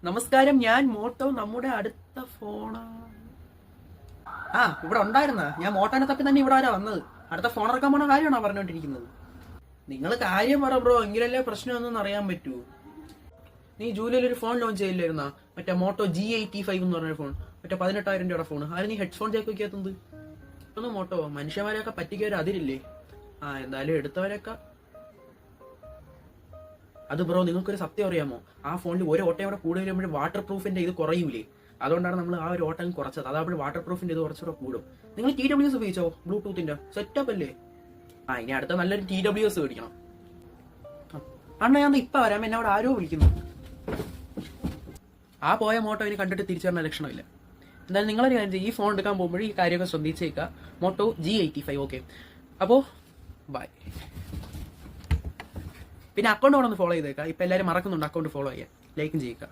നമസ്കാരം, ഞാൻ മോട്ടോ. നമ്മുടെ അടുത്ത ഫോണാ. ഇവിടെ ഉണ്ടായിരുന്ന ഞാൻ മോട്ടോനെ തപ്പി തന്നെ ഇവിടെ വരെ വന്നത്. അടുത്ത ഫോൺ ഇറക്കാൻ പോണ കാര്യമാണോ പറഞ്ഞോണ്ടിരിക്കുന്നത്? നിങ്ങൾ കാര്യം പറ ബ്രോ, എങ്കിലല്ലേ പ്രശ്നമൊന്നും അറിയാൻ പറ്റൂ. നീ ജൂലൈയിൽ ഒരു ഫോൺ ലോഞ്ച് ചെയ്യില്ലായിരുന്ന? മറ്റേ മോട്ടോ G85 എന്ന് പറഞ്ഞ ഫോൺ, മറ്റേ 18,000 രൂപയുടെ ഫോൺ. അതിന് നീ ഹെഡ്ഫോൺ ജാക്ക് വെക്കാത്തത് ഒന്ന് മോട്ടോ. മനുഷ്യന്മാരെയൊക്കെ പറ്റിക്കവർ അതിരില്ലേ? എന്തായാലും എടുത്തവരൊക്കെ. അത് ബ്രോ, നിങ്ങൾക്കൊരു സത്യം അറിയാമോ? ആ ഫോണിൽ ഒരു ഓട്ടയും കൂടെ കൂടുതൽ വരുമ്പോൾ വാട്ടർ പ്രൂഫിന്റെ ഇത് കുറയൂലേ? അതുകൊണ്ടാണ് നമ്മൾ ആ ഒരു ഓട്ടം കുറച്ചത്. അതാകുമ്പോൾ വാട്ടർ പ്രൂഫിന്റെ ഇത് കുറച്ചുകൂടെ കൂടും. നിങ്ങൾ TWS ഉപയോഗിച്ചോ? ബ്ലൂടൂത്തിന്റെ സെറ്റപ്പ് അല്ലേ? ഇനി അടുത്ത നല്ലൊരു TWS മേടിക്കണം. അണ്ണാ, ഞാൻ ഇപ്പൊ വരാം, എന്നെ അവിടെ ആരോ വിളിക്കുന്നു. ആ പോയ മോട്ടോ ഇനി കണ്ടിട്ട് തിരിച്ചു വരുന്ന ലക്ഷണമില്ല. എന്തായാലും നിങ്ങളൊരു കാര്യം ചെയ്യും, ഈ ഫോൺ എടുക്കാൻ പോകുമ്പോൾ ഈ കാര്യമൊക്കെ ശ്രദ്ധിച്ചേക്കുക. Moto G85. ഓക്കെ, അപ്പോ ബൈ. പിന്നെ അക്കൗണ്ട് ഒന്ന് ഫോളോ ചെയ്തേക്കാം. ഇപ്പൊ എല്ലാവരും മറക്കുന്നുണ്ട് അക്കൗണ്ട് ഫോളോ ചെയ്യാൻ. ലൈക്കും ചെയ്യുക.